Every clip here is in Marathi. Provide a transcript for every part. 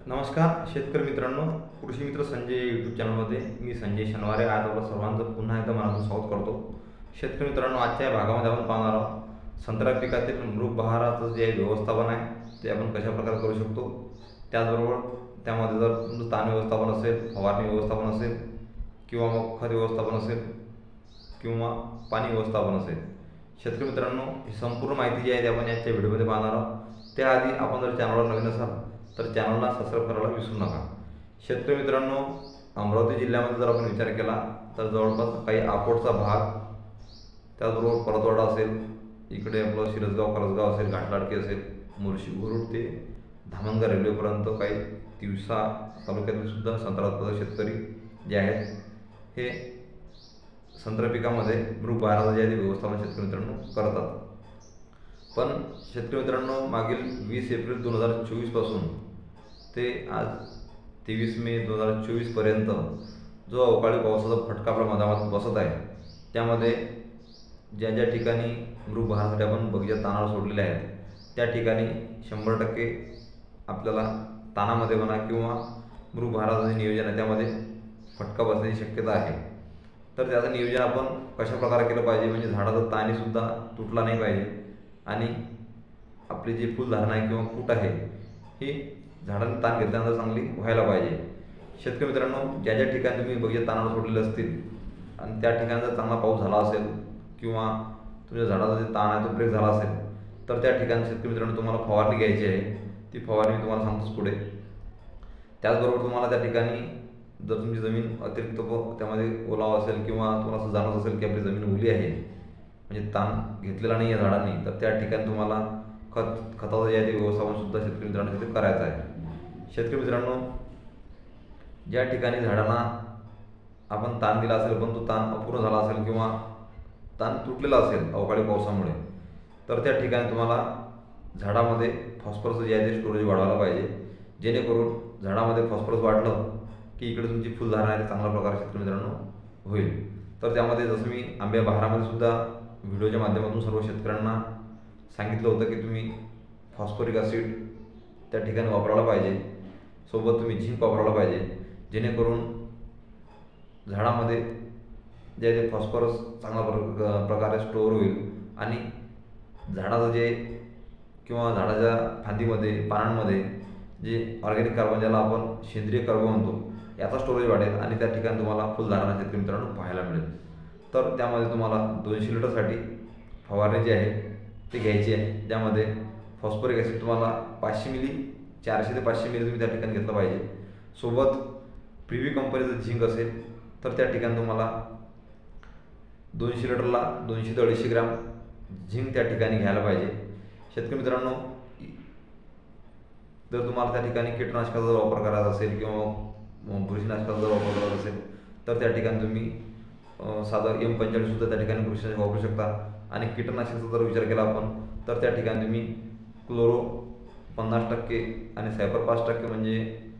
नमस्कार शेतकरी मित्रांनो, कृषी मित्र संजय यूट्यूब चॅनलमध्ये मी संजय शनिवारे आज आपलं सर्वांचं पुन्हा एकदा मनापासून स्वागत करतो। शेतकरी मित्रांनो, आजच्या भागामध्ये आपण पाहणार आहोत संत्रा पिकातील मृगबहाराचं जे व्यवस्थापन आहे ते आपण कशा प्रकारे करू शकतो। त्याचबरोबर त्यामध्ये जर ताण व्यवस्थापन असेल, फवारणी व्यवस्थापन असेल किंवा मग खत व्यवस्थापन असेल किंवा पाणी व्यवस्थापन असेल, शेतकरी मित्रांनो ही संपूर्ण माहिती जी आहे ती आपण आजच्या व्हिडिओमध्ये पाहणार आहोत। त्याआधी आपण जर चॅनलवर नवीन असाल तर चॅनलला सबस्क्राईब करायला विसरू नका। शेतकरी मित्रांनो, अमरावती जिल्ह्यामध्ये जर आपण विचार केला तर जवळपास काही आकोटचा भाग, त्याचबरोबर परतवाडा असेल, इकडे आपलं शिरसगाव करसगाव असेल, घाटलाडकी असेल, मुळशी गुरुड ते धामणगाव रेल्वेपर्यंत काही तिवसा तालुक्यातील सुद्धा संत्रा उत्पादक शेतकरी जे आहेत हे संत्रा पिकामध्ये मृगबहाराचं जे आहे ते व्यवस्थापन शेतकरी मित्रांनो करतात। पण शेतकरी मित्रांनो, मागील 20 एप्रिल 2024 पासून ते आज 23 मे 2024 पर्यंत जो अवकाळी पावसाचा फटका आपल्या मधामध्ये बसत आहे, त्यामध्ये ज्या ज्या ठिकाणी मृगबहारासाठी आपण बगीचा तानावर सोडलेले आहेत त्या ठिकाणी 100% आपल्याला तानामध्ये म्हणा किंवा मृगबहाराचं जे नियोजन आहे त्यामध्ये फटका बसण्याची शक्यता आहे। तर त्याचं नियोजन आपण कशा प्रकारे केलं पाहिजे, म्हणजे झाडाचा ताणीसुद्धा तुटला नाही पाहिजे आणि आपली जी फुलधारणा आहे किंवा फूट आहे ही झाडांनी ताण घेतल्यानंतर चांगली व्हायला पाहिजे। शेतकरी मित्रांनो, ज्या ज्या ठिकाणी तुम्ही बगीचा तानावर सोडलेले असतील आणि त्या ठिकाणी जर चांगला पाऊस झाला असेल किंवा तुमच्या झाडाचा जे ताण आहे तो ब्रेक झाला असेल तर त्या ठिकाणी शेतकरी मित्रांनो तुम्हाला फवारणी घ्यायची आहे। ती फवारणी मी तुम्हाला सांगतोच पुढे। त्याचबरोबर तुम्हाला त्या ठिकाणी जर तुमची जमीन अतिरिक्त त्यामध्ये ओलावा असेल किंवा तुम्हाला असं जाणवत असेल की आपली जमीन ओली आहे, म्हणजे ताण घेतलेला नाही आहे झाडांनी, तर त्या ठिकाणी तुम्हाला खताचं जे आहे ते व्यवस्थापनसुद्धा शेतकरी मित्रांनो तिथे करायचं आहे। शेतकरी मित्रांनो, ज्या ठिकाणी झाडांना आपण ताण दिला असेल पण तो ताण अपूर्ण झाला असेल किंवा ताण तुटलेला असेल अवकाळी पावसामुळे, तर त्या ठिकाणी तुम्हाला झाडामध्ये फॉस्फरस जे आहे ते स्टोरेज वाढवायला पाहिजे, जेणेकरून झाडामध्ये फॉस्फरस वाढलं की इकडे तुमची फुलधारणा आहे चांगल्या प्रकारे शेतकरी मित्रांनो होईल। तर त्यामध्ये जसं मी आंब्या बहारामध्ये सुद्धा व्हिडिओच्या माध्यमातून सर्व शेतकऱ्यांना सांगितलं होतं की तुम्ही फॉस्फरिक ॲसिड त्या ठिकाणी वापरायला पाहिजे, सोबत तुम्ही झिंक वापरायला पाहिजे, जेणेकरून झाडामध्ये जे आहे ते फॉस्फरस चांगल्या प्रकारे स्टोअर होईल आणि झाडाचं जे किंवा झाडाच्या फांदीमध्ये पानांमध्ये जे ऑर्गॅनिक कार्बन, ज्याला आपण सेंद्रिय कार्बन म्हणतो, याचा स्टोरेज वाढेल आणि त्या ठिकाणी तुम्हाला फुलधारणा शेतकरी मित्रांनो पाहायला मिळेल। तर त्यामध्ये तुम्हाला 200 लिटरसाठी फवारणी जी आहे ती घ्यायची आहे, ज्यामध्ये फॉस्फरिक ॲसिड तुम्हाला 500 मिली, 400 ते 500 मिली तुम्ही त्या ठिकाणी घेतलं पाहिजे। सोबत प्रीव्ही कंपनीचं झिंक असेल तर त्या ठिकाणी तुम्हाला 200 लिटरला 200 ते 250 ग्रॅम झिंक त्या ठिकाणी घ्यायला पाहिजे। शेतकरी मित्रांनो, जर तुम्हाला त्या ठिकाणी कीटकनाशकाचा जर वापर करायचा असेल किंवा बुरशीनाशकाचा जर वापर करायचा असेल तर त्या ठिकाणी तुम्ही साधं M45 सुद्धा त्या ठिकाणी बुरशीनाशक वापरू शकता। आणि कीटकनाशकाचा जर विचार केला आपण तर त्या ठिकाणी तुम्ही क्लोरो 50% आणि सायपर 5% म्हणजे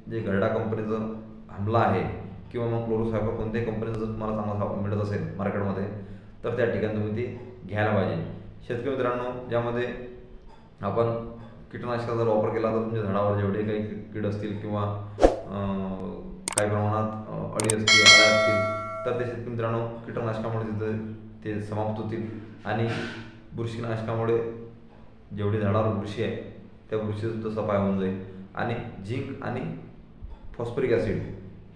जे गरडा कंपनीचं आमला आहे किंवा मग क्लोरो सायपर कोणत्याही कंपनीचं जर तुम्हाला चांगला मिळत असेल मार्केटमध्ये तर त्या ठिकाणी तुम्ही ते घ्यायला पाहिजे। शेतकरी मित्रांनो, ज्यामध्ये आपण कीटकनाशकाचा जर वापर केला तर तुमच्या झाडावर जेवढे काही कीड असतील किंवा काही प्रमाणात अळी असतील, अळ्या असतील, तर ते शेतकरी मित्रांनो कीटकनाशकामुळे तिथं ते समाप्त होतील आणि बुरशीनाशकामुळे जेवढी झाडावर बुरशी आहे त्या बुरशीसुद्धा सफाई होऊन जाईल। आणि झिंक आणि फॉस्फरिक ॲसिड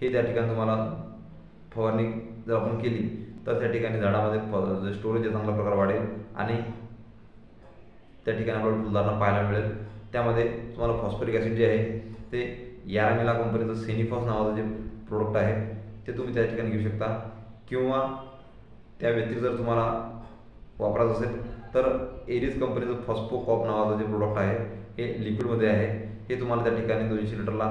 हे त्या ठिकाणी तुम्हाला फवारणी जर आपण केली तर त्या ठिकाणी झाडामध्ये स्टोरेज चांगल्या प्रकारे वाढेल आणि त्या ठिकाणी आपल्याला फुलधारणा पाहायला मिळेल। त्यामध्ये तुम्हाला फॉस्फरिक ॲसिड जे आहे ते यारामिला कंपनीचं सेनिफॉस नावाचं जे प्रोडक्ट आहे ते तुम्ही त्या ठिकाणी घेऊ शकता, किंवा त्या व्यतिरिक्त जर तुम्हाला वापरायचं असेल तर एरिस कंपनीचं फॉस्फोकॉप नावाचं जे प्रोडक्ट आहे हे लिक्विडमध्ये आहे, हे तुम्हाला त्या ठिकाणी 200 लिटरला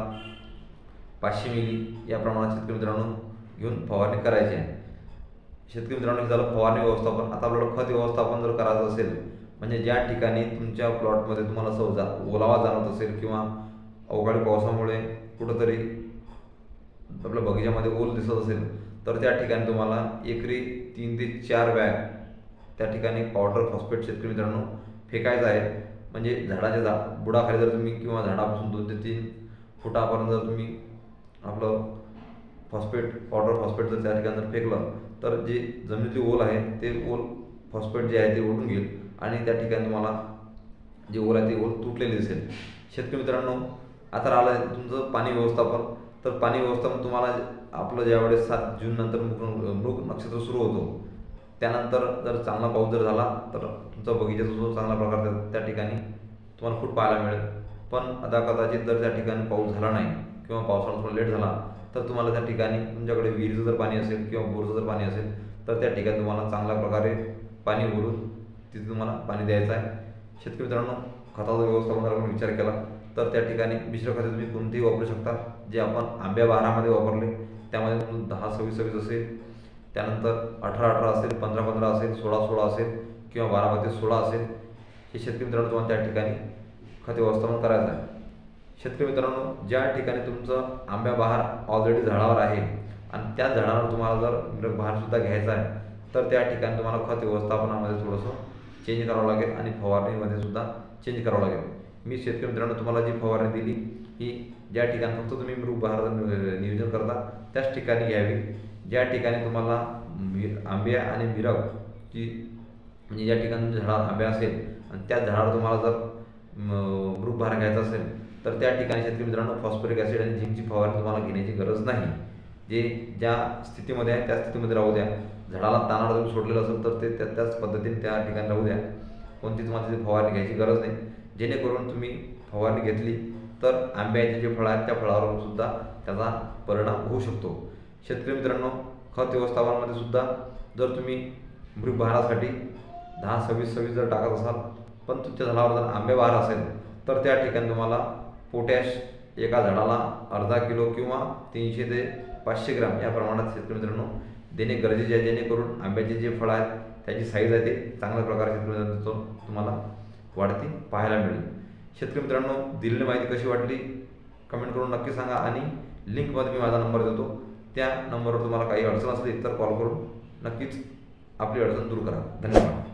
500 मिली या प्रमाणात शेतकरी मित्रांनो घेऊन फवारणी करायची आहे। शेतकरी मित्रांनो, झालं फवारणी व्यवस्थापन। आता आपल्याला खत व्यवस्थापन जर करायचं असेल, म्हणजे ज्या ठिकाणी तुमच्या प्लॉटमध्ये तुम्हाला ओलावा जाणवत असेल किंवा अवकाळी पावसामुळे कुठंतरी आपल्या बगीच्यामध्ये ओल दिसत असेल तर त्या ठिकाणी तुम्हाला एकरी 3 ते 4 बॅग त्या ठिकाणी पावडर फॉस्फेट शेतकरी मित्रांनो फेकायचं आहे। म्हणजे झाडाच्या बुडाखाली जर तुम्ही किंवा झाडापासून 2 ते 3 फुटापर्यंत जर तुम्ही आपलं फॉस्फेट फॉस्फेट जर त्या ठिकाणी जर फेकलं तर जे जमिनीतली ओल आहे ते ओल फॉस्फेट जे आहे ते ओढून घेईल आणि त्या ठिकाणी तुम्हाला जे ओल आहे ते ओल तुटलेली दिसेल. शेतकरी मित्रांनो, आता राहिलं आहे तुमचं पाणी व्यवस्थापन. तर पाणी व्यवस्थापन तुम्हाला आपलं ज्यावेळेस 7 जून नंतर मृग नक्षत्र सुरू होतो त्यानंतर जर चांगला पाऊस जर झाला तर तुमचा बगीचा जो चांगला प्रकार त्या ठिकाणी तुम्हाला खूप पाहायला मिळेल. पण आता कदाचित जर त्या ठिकाणी पाऊस झाला नाही किंवा पावसाळा थोडा लेट झाला तर तुम्हाला त्या ठिकाणी तुमच्याकडे विहिरीचं जर पाणी असेल किंवा बोरचं जर पाणी असेल तर त्या ठिकाणी तुम्हाला चांगल्या प्रकारे पाणी भरून तिथे तुम्हाला पाणी द्यायचं आहे. शेतकरी मित्रांनो, खताचं व्यवस्थापन जर आपण विचार केला तर त्या ठिकाणी मिश्र खते तुम्ही कोणतेही वापरू शकता. जे आपण आंब्या बहारामध्ये वापरले त्यामध्ये 10-26-26 असेल, त्यानंतर 18-18 असेल, 15-15 असेल, 16-16 असेल किंवा 12-32-16 असेल, हे शेतकरी मित्रांनो तुम्हाला त्या ठिकाणी खते व्यवस्थापन करायचं आहे. शेतकरी मित्रांनो, ज्या ठिकाणी तुमचं आंब्या बहार ऑलरेडी झाडावर आहे आणि त्या झाडावर तुम्हाला जर मृग बहारसुद्धा घ्यायचा आहे तर त्या ठिकाणी तुम्हाला खत व्यवस्थापनामध्ये थोडंसं चेंज करावं लागेल आणि फवारणीमध्ये सुद्धा चेंज करावं लागेल. मी शेतकरी मित्रांनो तुम्हाला जी फवारणी दिली ही ज्या ठिकाणी फक्त तुम्ही मृग बहाराचं नियोजन करता त्याच ठिकाणी घ्यावी. ज्या ठिकाणी तुम्हाला आंब्या आणि मिरगची म्हणजे ज्या ठिकाणी तुमच्या झाडावर आंब्या असेल आणि त्या झाडावर तुम्हाला जर मृग बहार घ्यायचा असेल तर त्या ठिकाणी शेतकरी मित्रांनो फॉस्फरिक ॲसिड आणि झिंकची फवारणी तुम्हाला घेण्याची गरज नाही. जे ज्या स्थितीमध्ये आहे त्या स्थितीमध्ये राहू द्या. झाडाला तानावर जर सोडलेलं असेल तर ते त्याच पद्धतीने त्या ठिकाणी राहू द्या. कोणती तुम्हाला तिथे फवारणी घ्यायची गरज नाही. जेणेकरून तुम्ही फवारणी घेतली तर आंब्याचे जे फळं आहेत त्या फळावर सुद्धा त्याचा परिणाम होऊ शकतो. शेतकरी मित्रांनो, खत व्यवस्थापनामध्ये सुद्धा जर तुम्ही मृग बहारासाठी 10-26-26 जर टाकत असाल पण तुमच्या झाडावर जर आंबे बहार असेल तर त्या ठिकाणी तुम्हाला पोटॅश एका झाडाला अर्धा किलो किंवा 300 ते 500 ग्राम या प्रमाणात शेतकरी मित्रांनो देणे गरजेचे आहे. जेणेकरून आंब्याचे जे फळं आहेत त्याची साईज आहे ते चांगल्या प्रकारे शेतकरी मित्रांनो तुम्हाला वाढती पाहायला मिळेल. शेतकरी मित्रांनो, दिलेली माहिती कशी वाटली कमेंट करून नक्की सांगा आणि लिंकमध्ये मी माझा नंबर देतो. त्या नंबरवर तुम्हाला काही अडचण असली तर कॉल करून नक्कीच आपली अडचण दूर करा. धन्यवाद.